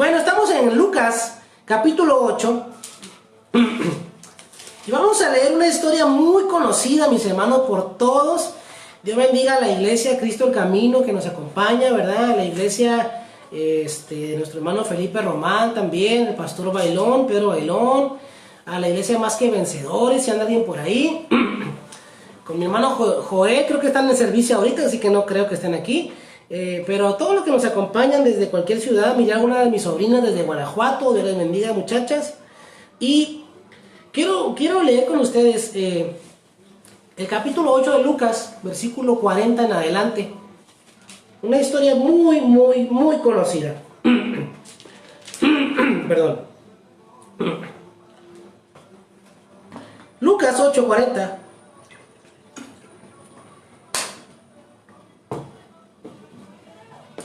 Bueno, estamos en Lucas, capítulo 8. Y vamos a leer una historia muy conocida, mis hermanos, por todos. Dios bendiga a la iglesia Cristo el Camino que nos acompaña, ¿verdad? La iglesia de nuestro hermano Felipe Román también, el pastor Bailón, Pedro Bailón. A la iglesia Más que Vencedores, si anda alguien por ahí. Con mi hermano Joé, creo que están en servicio ahorita, así que no creo que estén aquí. Pero todos los que nos acompañan desde cualquier ciudad, miré a una de mis sobrinas desde Guanajuato, Dios les bendiga, muchachas. Y quiero leer con ustedes el capítulo 8 de Lucas, versículo 40 en adelante. Una historia muy conocida. Perdón. Lucas 8:40.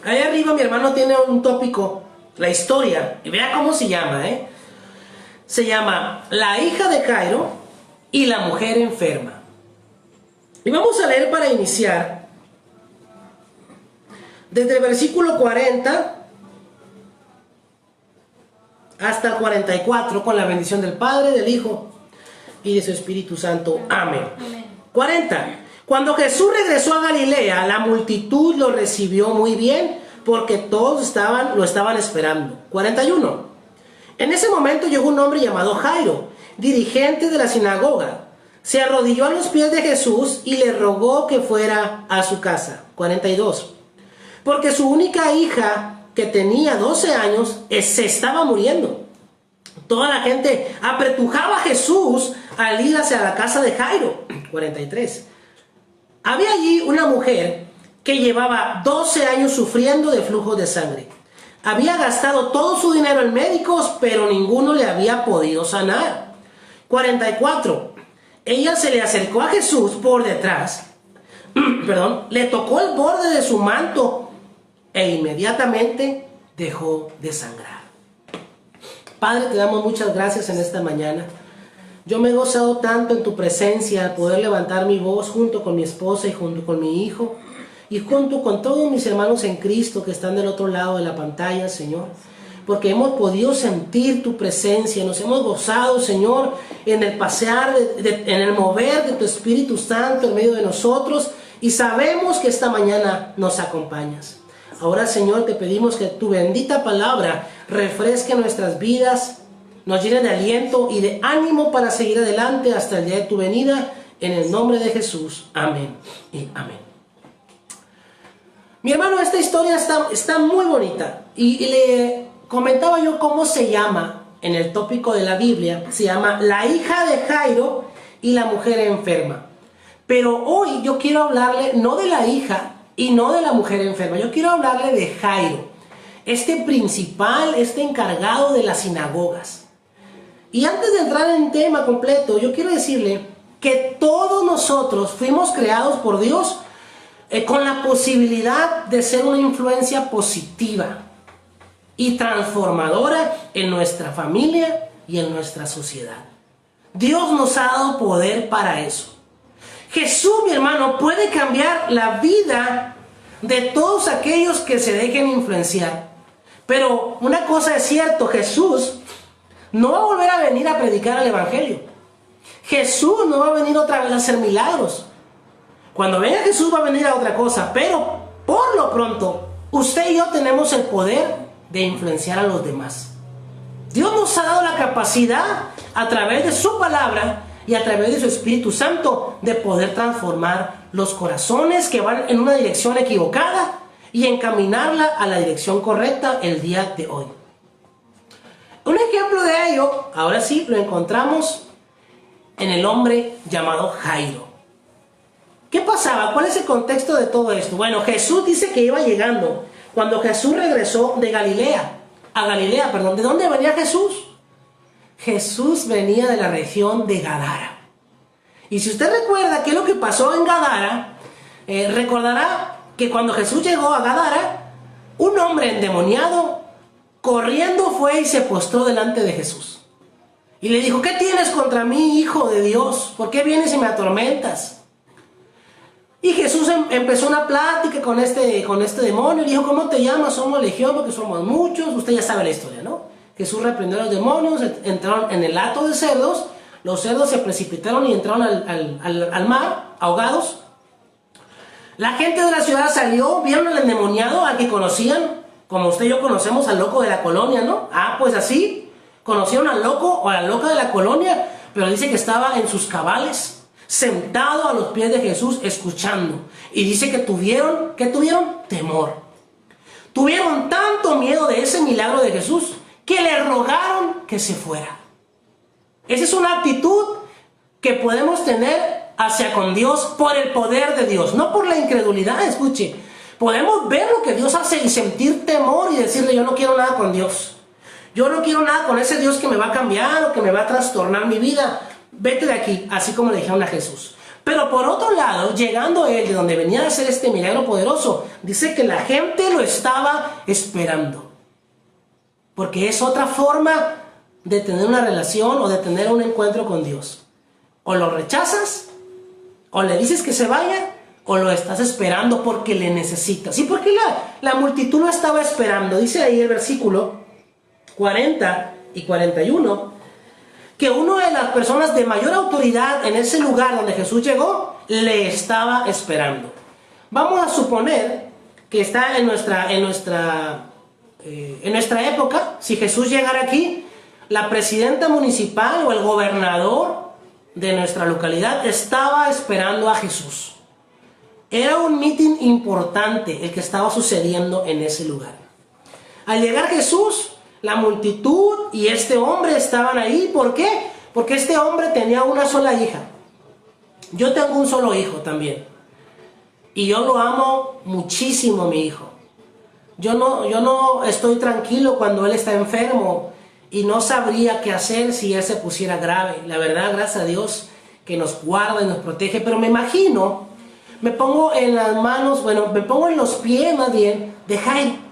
Ahí arriba mi hermano tiene un tópico, la historia, y vea cómo se llama, Se llama La hija de Jairo y la mujer enferma. Y vamos a leer para iniciar desde el versículo 40 hasta el 44 con la bendición del Padre, del Hijo y de su Espíritu Santo. Amén. 40. Cuando Jesús regresó a Galilea, la multitud lo recibió muy bien porque todos lo estaban esperando. 41. En ese momento llegó un hombre llamado Jairo, dirigente de la sinagoga. Se arrodilló a los pies de Jesús y le rogó que fuera a su casa. 42. Porque su única hija, que tenía 12 años, se estaba muriendo. Toda la gente apretujaba a Jesús al ir hacia la casa de Jairo. 43. Había allí una mujer que llevaba 12 años sufriendo de flujos de sangre. Había gastado todo su dinero en médicos, pero ninguno le había podido sanar. 44. Ella se le acercó a Jesús por detrás, le tocó el borde de su manto e inmediatamente dejó de sangrar. Padre, te damos muchas gracias en esta mañana. Yo me he gozado tanto en tu presencia al poder levantar mi voz junto con mi esposa y junto con mi hijo y junto con todos mis hermanos en Cristo que están del otro lado de la pantalla, Señor, porque hemos podido sentir tu presencia, nos hemos gozado, Señor, en el pasear, en el mover de tu Espíritu Santo en medio de nosotros, y sabemos que esta mañana nos acompañas. Ahora, Señor, te pedimos que tu bendita palabra refresque nuestras vidas, nos llene de aliento y de ánimo para seguir adelante hasta el día de tu venida, en el nombre de Jesús. Amén y amén. Mi hermano, esta historia está muy bonita y le comentaba yo cómo se llama en el tópico de la Biblia. Se llama La hija de Jairo y la mujer enferma. Pero hoy yo quiero hablarle no de la hija y no de la mujer enferma. Yo quiero hablarle de Jairo, este principal, este encargado de las sinagogas. Y antes de entrar en tema completo, yo quiero decirle que todos nosotros fuimos creados por Dios con la posibilidad de ser una influencia positiva y transformadora en nuestra familia y en nuestra sociedad. Dios nos ha dado poder para eso. Jesús, mi hermano, puede cambiar la vida de todos aquellos que se dejen influenciar. Pero una cosa es cierto, Jesús no va a volver a venir a predicar el Evangelio. Jesús no va a venir otra vez a hacer milagros. Cuando venga Jesús va a venir a otra cosa, pero por lo pronto, usted y yo tenemos el poder de influenciar a los demás. Dios nos ha dado la capacidad, a través de su palabra y a través de su Espíritu Santo, de poder transformar los corazones que van en una dirección equivocada y encaminarla a la dirección correcta el día de hoy. Un ejemplo de ello, ahora sí, lo encontramos en el hombre llamado Jairo. ¿Qué pasaba? ¿Cuál es el contexto de todo esto? Bueno, Jesús dice que iba llegando. Cuando Jesús regresó de Galilea, ¿de dónde venía Jesús? Jesús venía de la región de Gadara. Y si usted recuerda qué es lo que pasó en Gadara, recordará que cuando Jesús llegó a Gadara, un hombre endemoniado corriendo fue y se postró delante de Jesús. Y le dijo: ¿qué tienes contra mí, hijo de Dios? ¿Por qué vienes y me atormentas? Y Jesús empezó una plática con este demonio y dijo, ¿cómo te llamas? Somos legión porque somos muchos. Usted ya sabe la historia, ¿no? Jesús reprendió a los demonios, entraron en el hato de cerdos, los cerdos se precipitaron y entraron al mar, ahogados. La gente de la ciudad salió, vieron al endemoniado, al que conocían, como usted y yo conocemos al loco de la colonia, ¿no? Ah, pues así, conocieron al loco o a la loca de la colonia, pero dice que estaba en sus cabales, sentado a los pies de Jesús, escuchando. Y dice que tuvieron temor. Tuvieron tanto miedo de ese milagro de Jesús, que le rogaron que se fuera. Esa es una actitud que podemos tener hacia con Dios por el poder de Dios, no por la incredulidad. Escuche, podemos ver lo que Dios hace y sentir temor y decirle, yo no quiero nada con Dios. Yo no quiero nada con ese Dios que me va a cambiar o que me va a trastornar mi vida. Vete de aquí, así como le dijeron a Jesús. Pero por otro lado, llegando él de donde venía a hacer este milagro poderoso, dice que la gente lo estaba esperando. Porque es otra forma de tener una relación o de tener un encuentro con Dios. O lo rechazas, o le dices que se vaya, o lo estás esperando porque le necesitas. ¿Y por qué la multitud lo estaba esperando? Dice ahí el versículo 40 y 41, que una de las personas de mayor autoridad en ese lugar donde Jesús llegó, le estaba esperando. Vamos a suponer que está en nuestra época, si Jesús llegara aquí, la presidenta municipal o el gobernador de nuestra localidad estaba esperando a Jesús. Era un mitin importante el que estaba sucediendo en ese lugar. Al llegar Jesús, la multitud y este hombre estaban ahí. ¿Por qué? Porque este hombre tenía una sola hija. Yo tengo un solo hijo también. Y yo lo amo muchísimo, mi hijo. Yo no estoy tranquilo cuando él está enfermo y no sabría qué hacer si él se pusiera grave. La verdad, gracias a Dios que nos guarda y nos protege. Pero me imagino, me pongo en las manos, me pongo en los pies más bien de Jairo.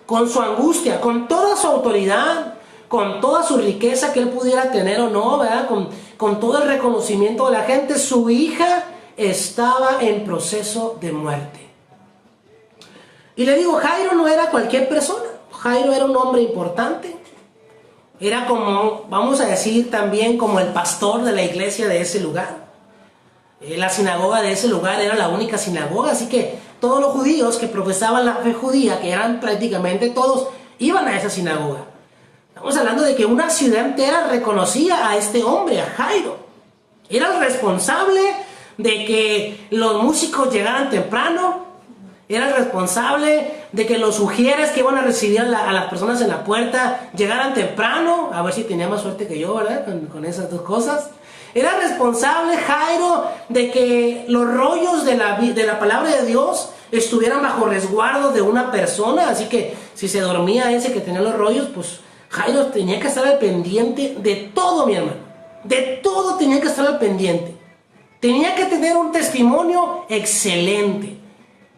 Con su angustia, con toda su autoridad, con toda su riqueza que él pudiera tener o no, ¿verdad? Con todo el reconocimiento de la gente, su hija estaba en proceso de muerte. Y le digo, Jairo no era cualquier persona. Jairo era un hombre importante. Era como, vamos a decir también, como el pastor de la iglesia de ese lugar. La sinagoga de ese lugar era la única sinagoga, así que todos los judíos que profesaban la fe judía, que eran prácticamente todos, iban a esa sinagoga. Estamos hablando de que una ciudad entera reconocía a este hombre, a Jairo. Era el responsable de que los músicos llegaran temprano. Era el responsable de que los ujieres que iban a recibir a las personas en la puerta llegaran temprano. A ver si tenía más suerte que yo, ¿verdad? Con esas dos cosas. Era responsable Jairo de que los rollos de la palabra de Dios estuvieran bajo resguardo de una persona. Así que si se dormía ese que tenía los rollos, pues Jairo tenía que estar al pendiente de todo, mi hermano. De todo tenía que estar al pendiente. Tenía que tener un testimonio excelente.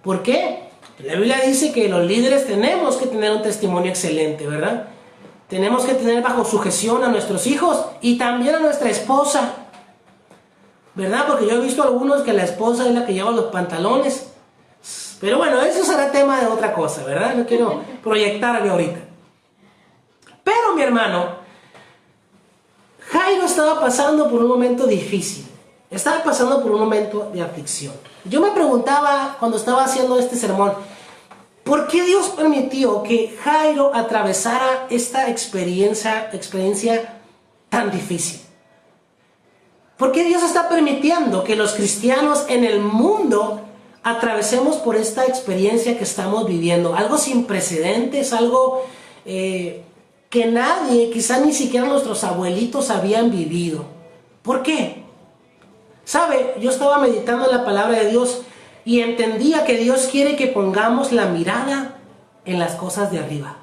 ¿Por qué? La Biblia dice que los líderes tenemos que tener un testimonio excelente, ¿verdad? Tenemos que tener bajo sujeción a nuestros hijos y también a nuestra esposa, ¿verdad? Porque yo he visto algunos que la esposa es la que lleva los pantalones. Pero bueno, eso será tema de otra cosa, ¿verdad? No quiero proyectarme ahorita. Pero mi hermano, Jairo estaba pasando por un momento difícil. Estaba pasando por un momento de aflicción. Yo me preguntaba cuando estaba haciendo este sermón, ¿por qué Dios permitió que Jairo atravesara esta experiencia tan difícil? ¿Por qué Dios está permitiendo que los cristianos en el mundo atravesemos por esta experiencia que estamos viviendo? Algo sin precedentes, algo que nadie, quizá ni siquiera nuestros abuelitos habían vivido. ¿Por qué? ¿Sabe? Yo estaba meditando en la palabra de Dios y entendía que Dios quiere que pongamos la mirada en las cosas de arriba.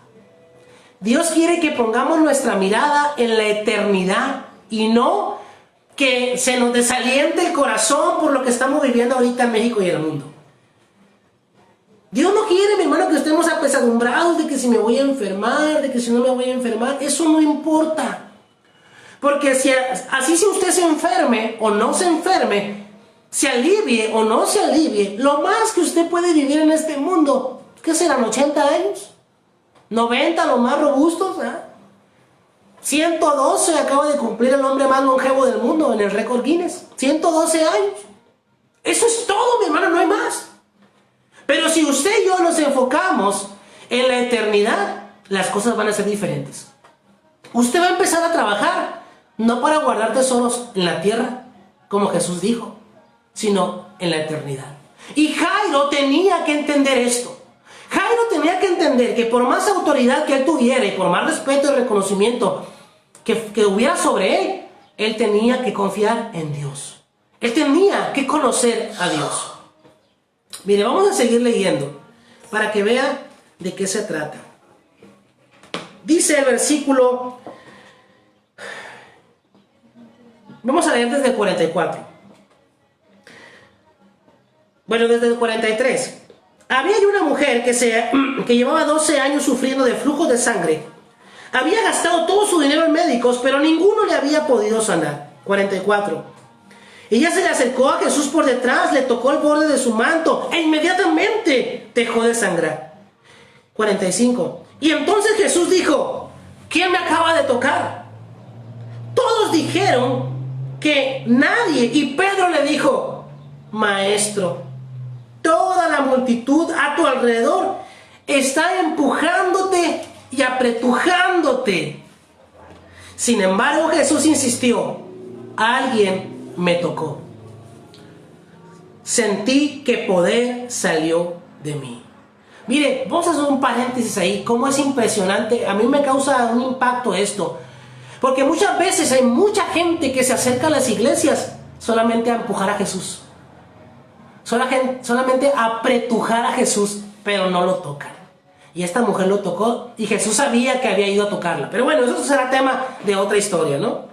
Dios quiere que pongamos nuestra mirada en la eternidad y no que se nos desaliente el corazón por lo que estamos viviendo ahorita en México y en el mundo. Dios no quiere, mi hermano, que estemos apesadumbrados de que si me voy a enfermar, de que si no me voy a enfermar. Eso no importa. Porque si usted se enferme o no se enferme, se alivie o no se alivie, lo más que usted puede vivir en este mundo, ¿qué serán? ¿80 años? ¿90 los más robustos? 112 acaba de cumplir el hombre más longevo del mundo en el récord Guinness. 112 años. Eso es todo, mi hermano, no hay más. Pero si usted y yo nos enfocamos en la eternidad, las cosas van a ser diferentes. Usted va a empezar a trabajar, no para guardar tesoros en la tierra, como Jesús dijo, sino en la eternidad. Y Jairo tenía que entender esto. Jairo tenía que entender que por más autoridad que él tuviera y por más respeto y reconocimiento que hubiera sobre él tenía que confiar en Dios. Él tenía que conocer a Dios. Mire, vamos a seguir leyendo para que vea de qué se trata. Dice el versículo, vamos a leer desde el 44. Bueno, desde el 43. Había una mujer que llevaba 12 años sufriendo de flujos de sangre. Había gastado todo su dinero en médicos, pero ninguno le había podido sanar. 44. Ella se le acercó a Jesús por detrás, le tocó el borde de su manto e inmediatamente dejó de sangrar. 45. Y entonces Jesús dijo, ¿quién me acaba de tocar? Todos dijeron que nadie, y Pedro le dijo, Maestro, toda la multitud a tu alrededor está empujándote y apretujándote. Sin embargo, Jesús insistió, alguien me tocó. Sentí que poder salió de mí. Mire, vamos a hacer un paréntesis ahí, cómo es impresionante. A mí me causa un impacto esto, porque muchas veces hay mucha gente que se acerca a las iglesias solamente a empujar a Jesús, solamente a apretujar a Jesús, pero no lo tocan. Y esta mujer lo tocó y Jesús sabía que había ido a tocarla. Pero bueno, eso será tema de otra historia, ¿no?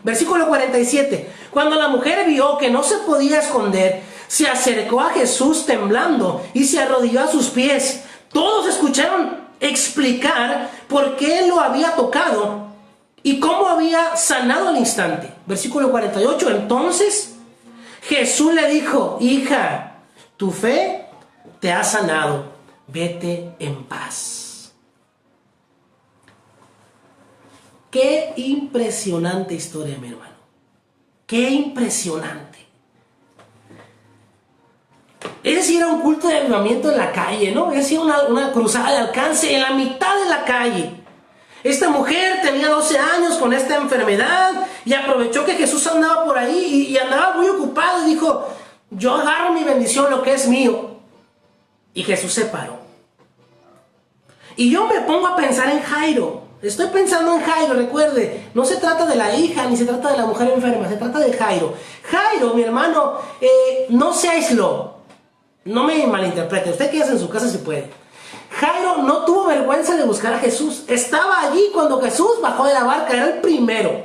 Versículo 47. Cuando la mujer vio que no se podía esconder, se acercó a Jesús temblando y se arrodilló a sus pies. Todos escucharon explicar por qué lo había tocado y cómo había sanado al instante. Versículo 48. Entonces Jesús le dijo, hija, tu fe te ha sanado. Vete en paz. Qué impresionante historia, mi hermano. Qué impresionante. Es decir, era un culto de avivamiento en la calle, ¿no? Es decir, una cruzada de alcance en la mitad de la calle. Esta mujer tenía 12 años con esta enfermedad y aprovechó que Jesús andaba por ahí y andaba muy ocupado y dijo, yo agarro mi bendición, lo que es mío. Y Jesús se paró. Y yo me pongo a pensar en Jairo. Estoy pensando en Jairo, recuerde. No se trata de la hija, ni se trata de la mujer enferma. Se trata de Jairo. Jairo, mi hermano, no se aisló. No me malinterprete. Usted quédese en su casa si puede. Jairo no tuvo vergüenza de buscar a Jesús. Estaba allí cuando Jesús bajó de la barca. Era el primero.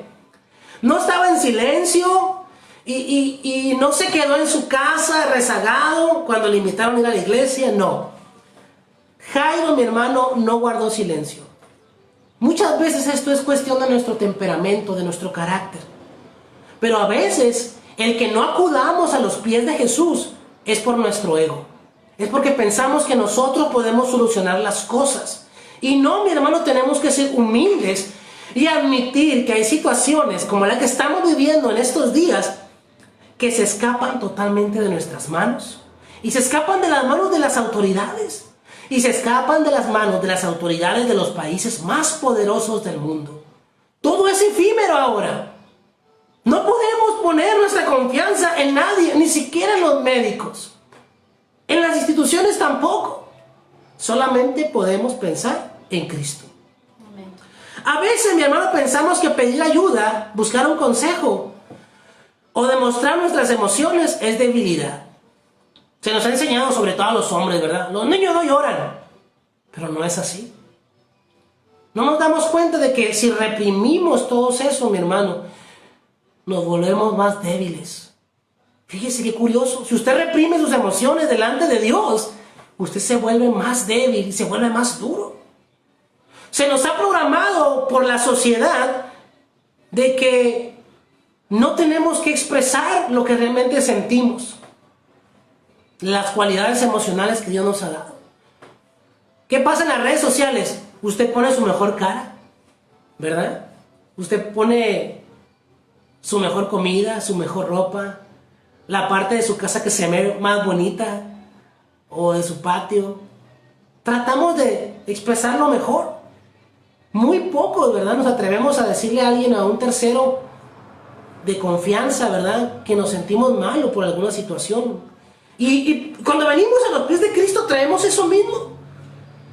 No estaba en silencio. Y no se quedó en su casa rezagado cuando le invitaron a ir a la iglesia, no. Jairo, mi hermano, no guardó silencio. Muchas veces esto es cuestión de nuestro temperamento, de nuestro carácter. Pero a veces el que no acudamos a los pies de Jesús es por nuestro ego. Es porque pensamos que nosotros podemos solucionar las cosas. Y no, mi hermano, tenemos que ser humildes y admitir que hay situaciones como la que estamos viviendo en estos días que se escapan totalmente de nuestras manos. Y se escapan de las manos de las autoridades. Y se escapan de las manos de las autoridades de los países más poderosos del mundo. Todo es efímero ahora. No podemos poner nuestra confianza en nadie, ni siquiera en los médicos. En las instituciones tampoco. Solamente podemos pensar en Cristo. Amén. A veces, mi hermano, pensamos que pedir ayuda, buscar un consejo o demostrar nuestras emociones es debilidad. Se nos ha enseñado, sobre todo a los hombres, ¿verdad? Los niños no lloran, pero no es así. No nos damos cuenta de que si reprimimos todo eso, mi hermano, nos volvemos más débiles. Fíjese qué curioso. Si usted reprime sus emociones delante de Dios, usted se vuelve más débil y se vuelve más duro. Se nos ha programado por la sociedad de que no tenemos que expresar lo que realmente sentimos. las cualidades emocionales que Dios nos ha dado. ¿Qué pasa en las redes sociales? Usted pone su mejor cara, ¿verdad? Usted pone su mejor comida, su mejor ropa, la parte de su casa que se ve más bonita, o de su patio. Tratamos de expresar lo mejor. Muy pocos, ¿verdad? Nos atrevemos a decirle a alguien, a un tercero de confianza, ¿verdad?, que nos sentimos mal o por alguna situación. Y cuando venimos a los pies de Cristo traemos eso mismo.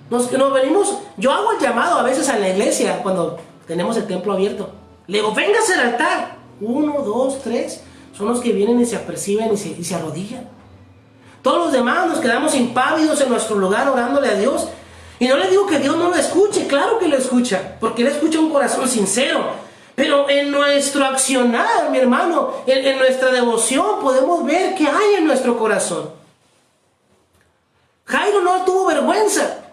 Nos venimos, yo hago el llamado a veces a la iglesia cuando tenemos el templo abierto. Le digo, véngase al altar. 1, 2, 3 son los que vienen y se aperciben y se arrodillan. Todos los demás nos quedamos impávidos en nuestro lugar orándole a Dios. Y no le digo que Dios no lo escuche, claro que lo escucha, porque Él escucha un corazón sincero. Pero en nuestro accionar, mi hermano, en nuestra devoción podemos ver qué hay en nuestro corazón. Jairo no tuvo vergüenza.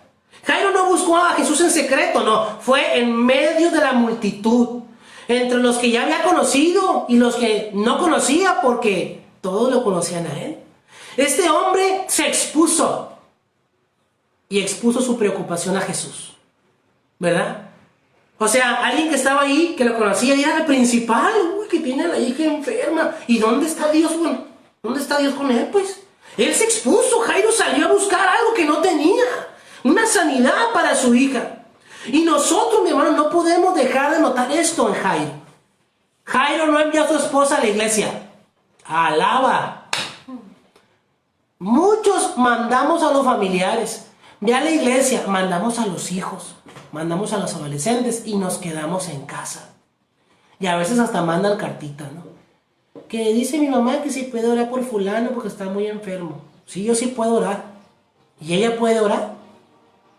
Jairo no buscó a Jesús en secreto, no. Fue en medio de la multitud, entre los que ya había conocido y los que no conocía, porque todos lo conocían a Él. Este hombre se expuso y expuso su preocupación a Jesús, ¿verdad? O sea, alguien que estaba ahí, que lo conocía, y era el principal, que tiene a la hija enferma. ¿Y dónde está Dios? Bueno, ¿dónde está Dios con él? Pues él se expuso. Jairo salió a buscar algo que no tenía, una sanidad para su hija. Y nosotros, mi hermano, no podemos dejar de notar esto en Jairo. Jairo no envió a su esposa a la iglesia. Alaba. Muchos mandamos a los familiares. Ve a la iglesia, mandamos a los hijos, mandamos a los adolescentes y nos quedamos en casa. Y a veces hasta mandan cartitas, ¿no? Que dice mi mamá que si puede orar por fulano porque está muy enfermo. Sí, yo sí puedo orar. ¿Y ella puede orar?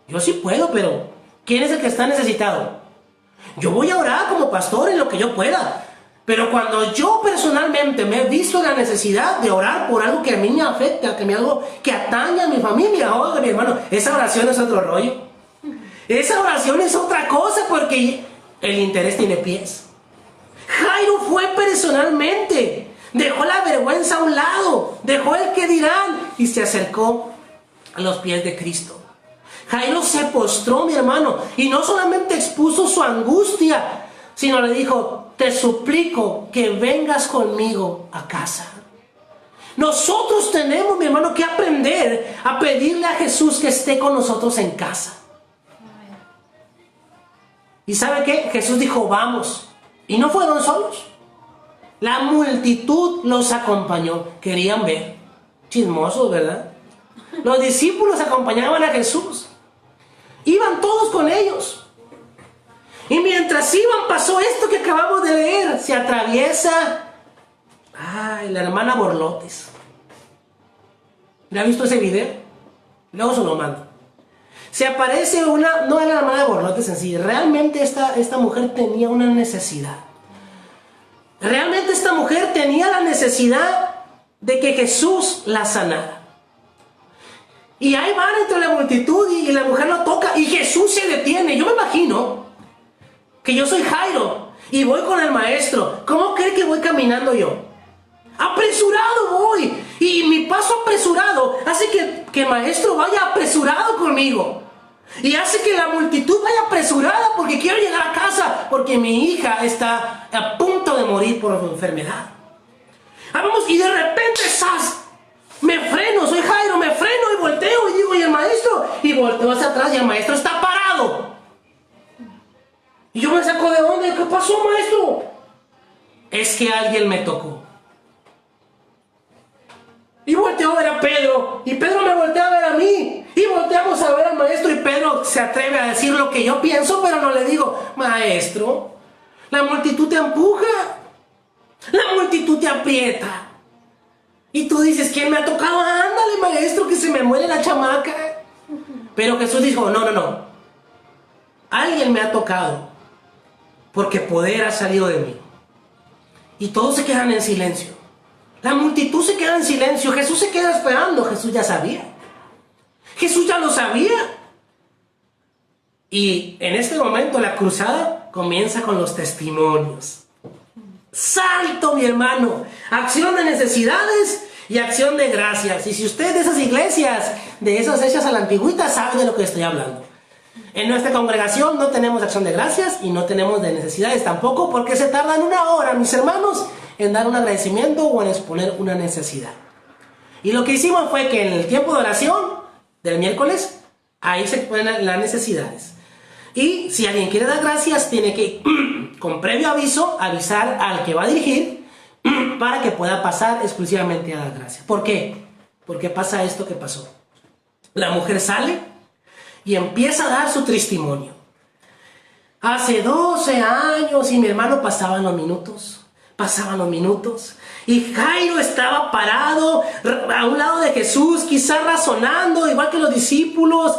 Yo sí puedo, pero ¿quién es el que está necesitado? Yo voy a orar como pastor en lo que yo pueda. Pero cuando yo personalmente me he visto la necesidad de orar por algo que a mí me afecta, algo que atañe a mi familia, oiga, mi hermano, esa oración es otro rollo. Esa oración es otra cosa porque el interés tiene pies. Jairo fue personalmente, dejó la vergüenza a un lado, dejó el que dirán y se acercó a los pies de Cristo. Jairo se postró, mi hermano, y no solamente expuso su angustia, sino le dijo, te suplico que vengas conmigo a casa. Nosotros tenemos, mi hermano, que aprender a pedirle a Jesús que esté con nosotros en casa. ¿Y sabe qué? Jesús dijo, vamos. Y no fueron solos. La multitud los acompañó. Querían ver. Chismosos, ¿verdad? Los discípulos acompañaban a Jesús. Iban todos con ellos. Y mientras iban pasó esto que acabamos de leer. Se atraviesa la hermana Borlotes. ¿Le ha visto ese video? Luego se lo mando. Se aparece una, no era la hermana de Borlotes en sí. Realmente esta mujer tenía una necesidad. Realmente esta mujer tenía la necesidad de que Jesús la sanara. Y ahí van entre la multitud y la mujer lo toca y Jesús se detiene. Yo me imagino que yo soy Jairo y voy con el maestro. ¿Cómo cree que voy caminando yo? Apresurado voy. Y mi paso apresurado hace que el maestro vaya apresurado conmigo. Y hace que la multitud vaya apresurada porque quiero llegar a casa. Porque mi hija está a punto de morir por enfermedad. Vamos, y de repente, ¡zas! Me freno, soy Jairo, me freno y volteo y digo, ¿y el maestro? Y volteo hacia atrás y el maestro está parado. Y yo me saco de onda. ¿Qué pasó, maestro? Es que alguien me tocó. Y volteo a ver a Pedro. Y Pedro me voltea a ver a mí. Y volteamos a ver al maestro. Y Pedro se atreve a decir lo que yo pienso, pero no le digo, maestro, la multitud te empuja. La multitud te aprieta. Y tú dices, ¿quién me ha tocado? Ándale, maestro, que se me muere la chamaca. Pero Jesús dijo, no. Alguien me ha tocado. Porque poder ha salido de mí. Y todos se quedan en silencio. La multitud se queda en silencio. Jesús se queda esperando. Jesús ya sabía. Jesús ya lo sabía. Y en este momento la cruzada comienza con los testimonios. Salto, mi hermano. Acción de necesidades y acción de gracias. Y si usted es de esas iglesias, de esas hechas a la antigüita, sabe de lo que estoy hablando. En nuestra congregación no tenemos acción de gracias y no tenemos de necesidades tampoco, porque se tardan 1 hora, mis hermanos, en dar un agradecimiento o en exponer una necesidad. Y lo que hicimos fue que en el tiempo de oración del miércoles, ahí se exponen las necesidades. Y si alguien quiere dar gracias, tiene que, con previo aviso, avisar al que va a dirigir para que pueda pasar exclusivamente a dar gracias. ¿Por qué? Porque pasa esto que pasó. La mujer sale y empieza a dar su testimonio. Hace 12 años y mi hermano pasaban los minutos. Y Jairo estaba parado a un lado de Jesús, quizás razonando, igual que los discípulos.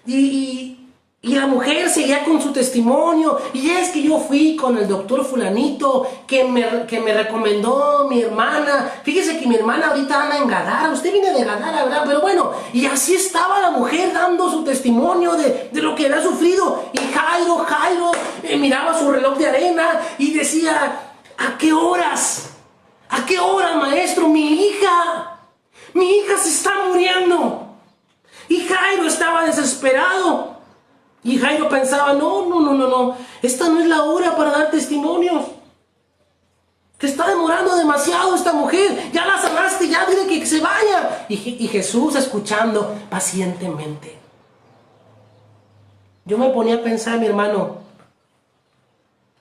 Y la mujer seguía con su testimonio. Y es que yo fui con el doctor fulanito que me recomendó mi hermana. Fíjese que mi hermana ahorita anda en Gadara. Usted viene de Gadara, ¿verdad? Pero bueno, y así estaba la mujer dando su testimonio de lo que había sufrido. Y Jairo miraba su reloj de arena y decía: ¿a qué horas? ¿A qué horas, maestro? Mi hija se está muriendo. Y Jairo estaba desesperado. Y Jairo pensaba: no, esta no es la hora para dar testimonios. Te está demorando demasiado esta mujer. Ya la sanaste, ya dile que se vaya. Y Jesús escuchando pacientemente. Yo me ponía a pensar, mi hermano,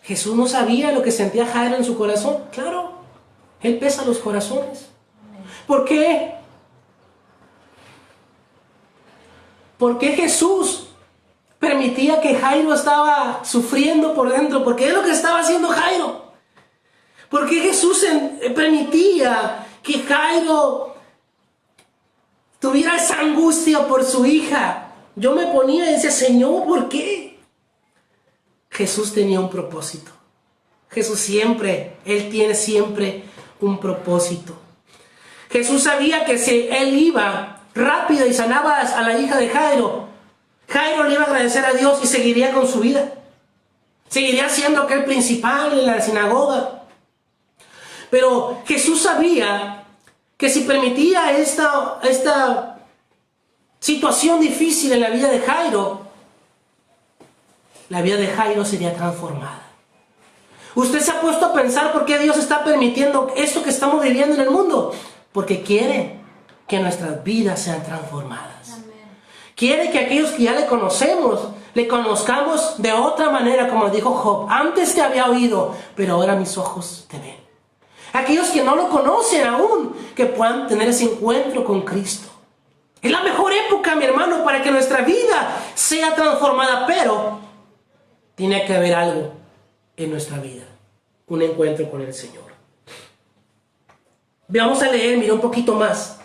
Jesús no sabía lo que sentía Jairo en su corazón. Claro, Él pesa los corazones. ¿Por qué? ¿Por qué Jesús permitía que Jairo estaba sufriendo por dentro? Porque es lo que estaba haciendo Jairo. ¿Por qué Jesús permitía que Jairo tuviera esa angustia por su hija? Yo me ponía y decía: Señor, ¿por qué? Jesús tenía un propósito. Él tiene siempre un propósito. Jesús sabía que si Él iba rápido y sanaba a la hija de Jairo le iba a agradecer a Dios y seguiría con su vida. Seguiría siendo aquel principal en la sinagoga. Pero Jesús sabía que si permitía esta situación difícil en la vida de Jairo, la vida de Jairo sería transformada. ¿Usted se ha puesto a pensar por qué Dios está permitiendo esto que estamos viviendo en el mundo? Porque quiere que nuestras vidas sean transformadas. Amén. Quiere que aquellos que ya le conozcamos de otra manera, como dijo Job: antes te había oído, pero ahora mis ojos te ven. Aquellos que no lo conocen aún, que puedan tener ese encuentro con Cristo. Es la mejor época, mi hermano, para que nuestra vida sea transformada, pero tiene que haber algo en nuestra vida, un encuentro con el Señor. Vamos a leer, mira, un poquito más.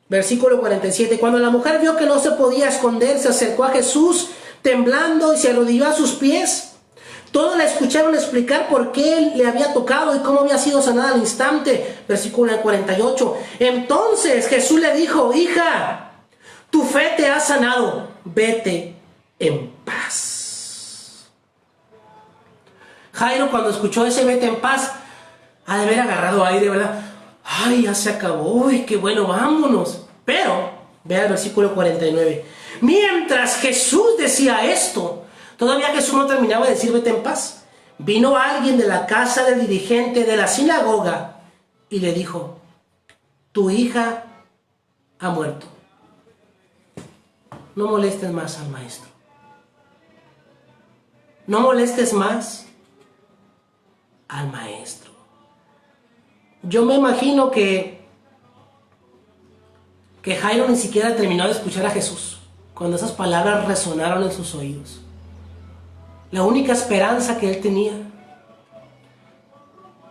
Versículo 47. Cuando la mujer vio que no se podía esconder, se acercó a Jesús temblando y se arrodilló a sus pies. Todos la escucharon explicar por qué él le había tocado y cómo había sido sanada al instante. Versículo 48. Entonces Jesús le dijo: hija, tu fe te ha sanado, vete en paz. Jairo, cuando escuchó ese vete en paz, ha de haber agarrado aire, ¿verdad? Ay, ya se acabó, uy, qué bueno, vámonos. Pero, vea el versículo 49. Mientras Jesús decía esto, todavía Jesús no terminaba de decir vete en paz. Vino alguien de la casa del dirigente de la sinagoga y le dijo: tu hija ha muerto. No molestes más al maestro. No molestes más al maestro. Yo me imagino que Jairo ni siquiera terminó de escuchar a Jesús cuando esas palabras resonaron en sus oídos. La única esperanza que él tenía,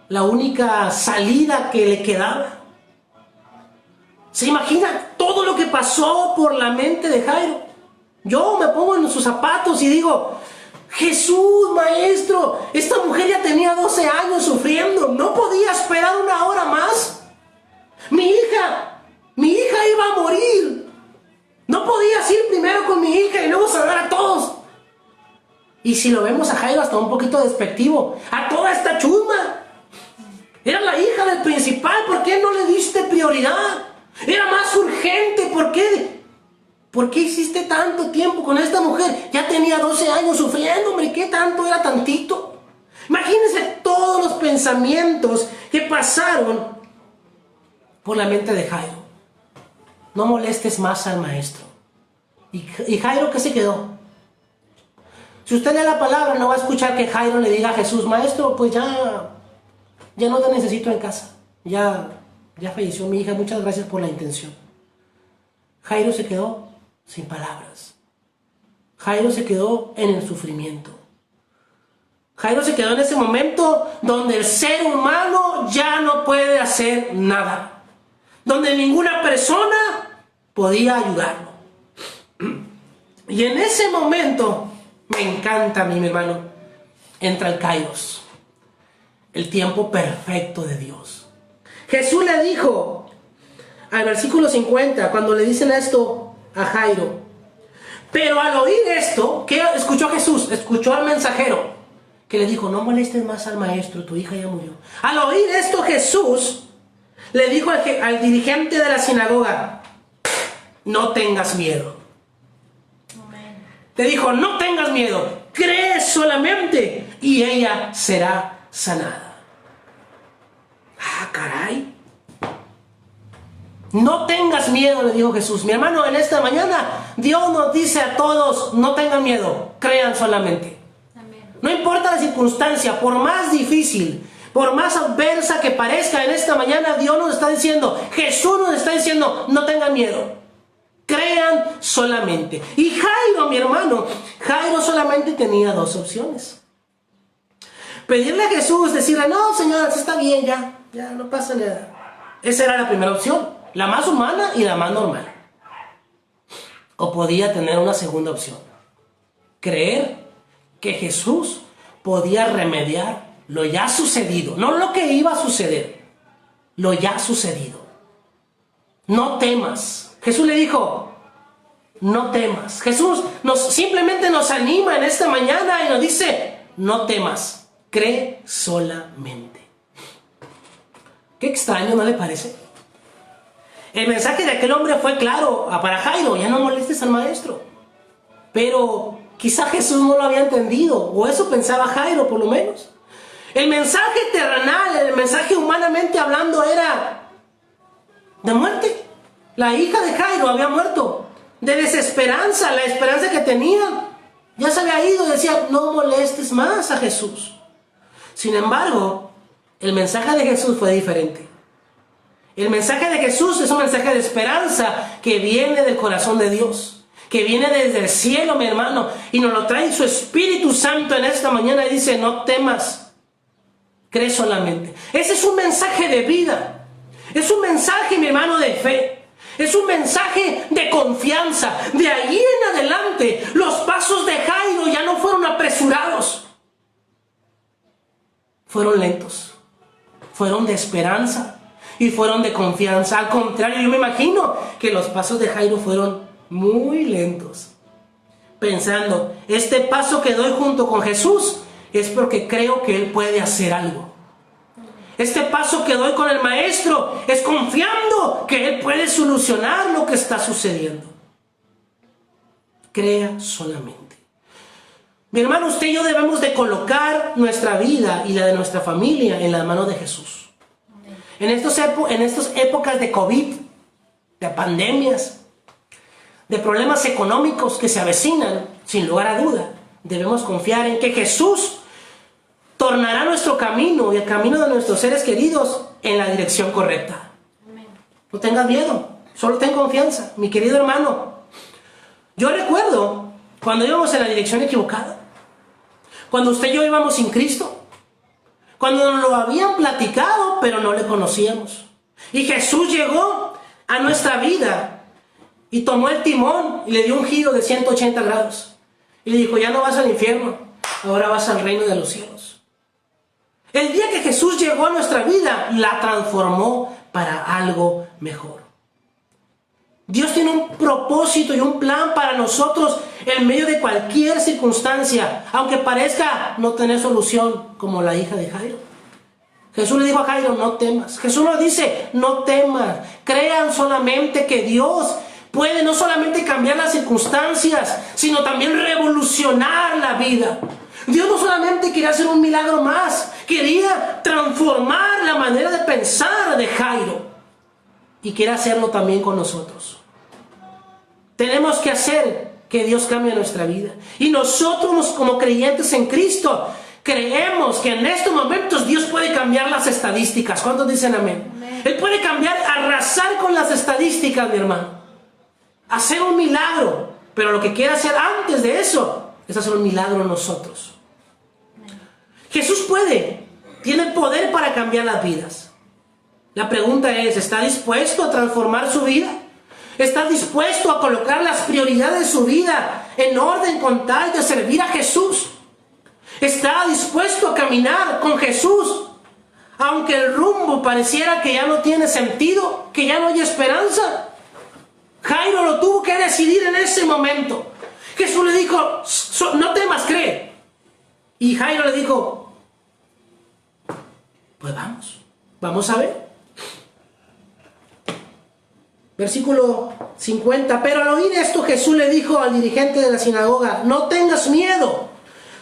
la única salida que le quedaba. ¿Se imagina todo lo que pasó por la mente de Jairo? Yo me pongo en sus zapatos y digo: Jesús, maestro, esta mujer ya tenía 12 años sufriendo, no podía esperar 1 hora más. Mi hija iba a morir. No podías ir primero con mi hija y luego sanar a todos. Y si lo vemos a Jairo hasta un poquito despectivo, a toda esta chusma, Era la hija del principal, ¿por qué no le diste prioridad? Era más urgente, ¿por qué? ¿Por qué hiciste tanto tiempo con esta mujer? Ya tenía 12 años sufriendo, hombre, ¿qué tanto era tantito? Imagínense todos los pensamientos que pasaron por la mente de Jairo. No molestes más al maestro. ¿Y Jairo qué se quedó? Si usted lee la palabra, no va a escuchar que Jairo le diga a Jesús, maestro, pues ya no te necesito en casa. Ya falleció mi hija, muchas gracias por la intención. Jairo se quedó sin palabras. Jairo se quedó en el sufrimiento. Jairo se quedó en ese momento donde el ser humano ya no puede hacer nada. Donde ninguna persona podía ayudarlo. Y en ese momento, me encanta a mí, mi hermano, entra el Kairos, el tiempo perfecto de Dios. Jesús le dijo, al versículo 50, cuando le dicen esto a Jairo, pero al oír esto, ¿qué escuchó Jesús? Escuchó al mensajero, que le dijo, no molestes más al maestro, tu hija ya murió. Al oír esto, Jesús le dijo al dirigente de la sinagoga, no tengas miedo. Le dijo, no tengas miedo, cree solamente y ella será sanada. Ah, caray. No tengas miedo, le dijo Jesús. Mi hermano, en esta mañana Dios nos dice a todos, no tengan miedo, crean solamente. Amén. No importa la circunstancia, por más difícil, por más adversa que parezca, en esta mañana Dios nos está diciendo, Jesús nos está diciendo, no tengan miedo. Crean solamente. Y Jairo, mi hermano, Jairo solamente tenía dos opciones. Pedirle a Jesús, decirle, no, Señor, está bien, ya no pasa nada. Esa era la primera opción, la más humana y la más normal. O podía tener una segunda opción. Creer que Jesús podía remediar lo ya sucedido, no lo que iba a suceder, lo ya sucedido. No temas. Jesús le dijo, no temas. Jesús simplemente nos anima en esta mañana y nos dice, no temas, cree solamente. Qué extraño, ¿no le parece? El mensaje de aquel hombre fue claro para Jairo, ya no molestes al maestro. Pero quizá Jesús no lo había entendido, o eso pensaba Jairo por lo menos. El mensaje terrenal, el mensaje humanamente hablando era de muerte. La hija de Jairo había muerto, de desesperanza, la esperanza que tenía ya se había ido. Decía, no molestes más a Jesús. Sin embargo, el mensaje de Jesús fue diferente. El mensaje de Jesús es un mensaje de esperanza que viene del corazón de Dios, que viene desde el cielo, mi hermano, y nos lo trae su Espíritu Santo en esta mañana y dice, no temas, cree solamente. Ese es un mensaje de vida, es un mensaje, mi hermano, de fe. Es un mensaje de confianza. De ahí en adelante, los pasos de Jairo ya no fueron apresurados. Fueron lentos. Fueron de esperanza. Y fueron de confianza. Al contrario, yo me imagino que los pasos de Jairo fueron muy lentos. Pensando, este paso que doy junto con Jesús es porque creo que Él puede hacer algo. Este paso que doy con el maestro es confiando que Él puede solucionar lo que está sucediendo. Crea solamente. Mi hermano, usted y yo debemos de colocar nuestra vida y la de nuestra familia en las manos de Jesús. En estas épocas de COVID, de pandemias, de problemas económicos que se avecinan, sin lugar a duda, debemos confiar en que Jesús tornará nuestro camino y el camino de nuestros seres queridos en la dirección correcta. Amén. No tengas miedo, solo ten confianza, mi querido hermano. Yo recuerdo cuando íbamos en la dirección equivocada, cuando usted y yo íbamos sin Cristo, cuando nos lo habían platicado pero no le conocíamos. Y Jesús llegó a nuestra vida y tomó el timón y le dio un giro de 180 grados. Y le dijo, ya no vas al infierno, ahora vas al reino de los cielos. El día que Jesús llegó a nuestra vida, la transformó para algo mejor. Dios tiene un propósito y un plan para nosotros en medio de cualquier circunstancia, aunque parezca no tener solución, como la hija de Jairo. Jesús le dijo a Jairo, no temas. Jesús nos dice, no temas. Crean solamente que Dios puede no solamente cambiar las circunstancias, sino también revolucionar la vida. Dios no solamente quería hacer un milagro más, quería transformar la manera de pensar de Jairo. Y quiere hacerlo también con nosotros. Tenemos que hacer que Dios cambie nuestra vida. Y nosotros como creyentes en Cristo, creemos que en estos momentos Dios puede cambiar las estadísticas. ¿Cuántos dicen amén? Amén. Él puede cambiar, arrasar con las estadísticas, mi hermano. Hacer un milagro. Pero lo que quiere hacer antes de eso es hacer un milagro en nosotros. Amén. Jesús tiene el poder para cambiar las vidas. La pregunta es, ¿está dispuesto a transformar su vida? ¿Está dispuesto a colocar las prioridades de su vida en orden con tal de servir a Jesús? ¿Está dispuesto a caminar con Jesús? Aunque el rumbo pareciera que ya no tiene sentido, que ya no hay esperanza. Jairo lo tuvo que decidir en ese momento. Jesús le dijo, no temas, cree. Y Jairo le dijo, pues vamos a ver. Versículo 50. Pero al oír esto, Jesús le dijo al dirigente de la sinagoga, no tengas miedo,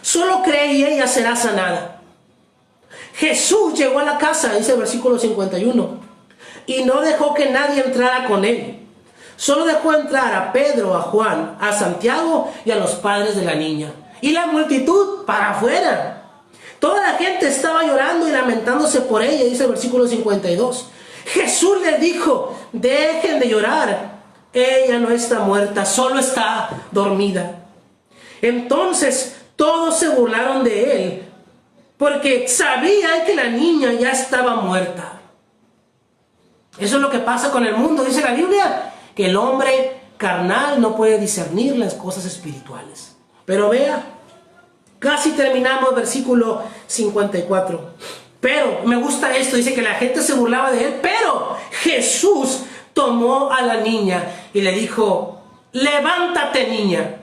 solo cree y ella será sanada. Jesús llegó a la casa, dice el versículo 51, y no dejó que nadie entrara con él. Solo dejó entrar a Pedro, a Juan, a Santiago y a los padres de la niña. Y la multitud para afuera. Toda la gente estaba llorando y lamentándose por ella, dice el versículo 52. Jesús les dijo, dejen de llorar, ella no está muerta, solo está dormida. Entonces todos se burlaron de él, porque sabían que la niña ya estaba muerta. Eso es lo que pasa con el mundo, dice la Biblia, que el hombre carnal no puede discernir las cosas espirituales. Pero vea, casi terminamos versículo 54. Pero, me gusta esto, dice que la gente se burlaba de él, pero Jesús tomó a la niña y le dijo, levántate, niña.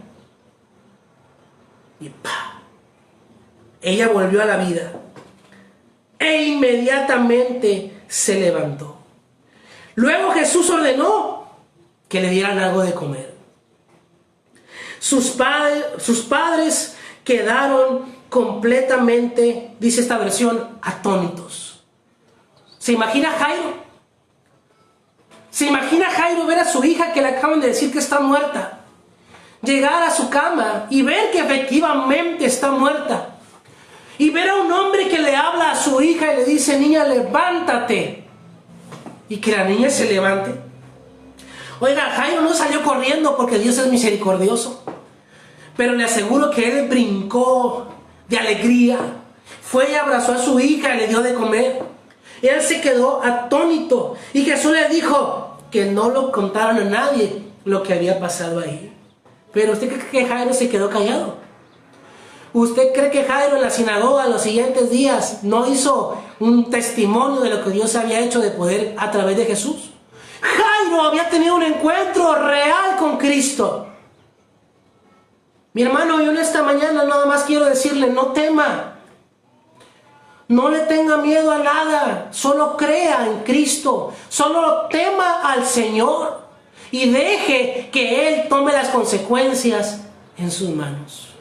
Y ¡pah! Ella volvió a la vida e inmediatamente se levantó. Luego Jesús ordenó que le dieran algo de comer. Sus padres quedaron completamente, dice esta versión, atónitos. ¿Se imagina Jairo? ¿Se imagina Jairo ver a su hija que le acaban de decir que está muerta? Llegar a su cama y ver que efectivamente está muerta. Y ver a un hombre que le habla a su hija y le dice, niña, levántate. Y que la niña se levante. Oiga, Jairo no salió corriendo porque Dios es misericordioso. Pero le aseguro que él brincó de alegría, fue y abrazó a su hija y le dio de comer. Él se quedó atónito y Jesús le dijo que no lo contaron a nadie lo que había pasado ahí. Pero ¿usted cree que Jairo se quedó callado? ¿Usted cree que Jairo en la sinagoga los siguientes días no hizo un testimonio de lo que Dios había hecho de poder a través de Jesús? Jairo había tenido un encuentro real con Cristo. Mi hermano, yo en esta mañana nada más quiero decirle, no tema. No le tenga miedo a nada. Solo crea en Cristo. Solo tema al Señor. Y deje que Él tome las consecuencias en sus manos.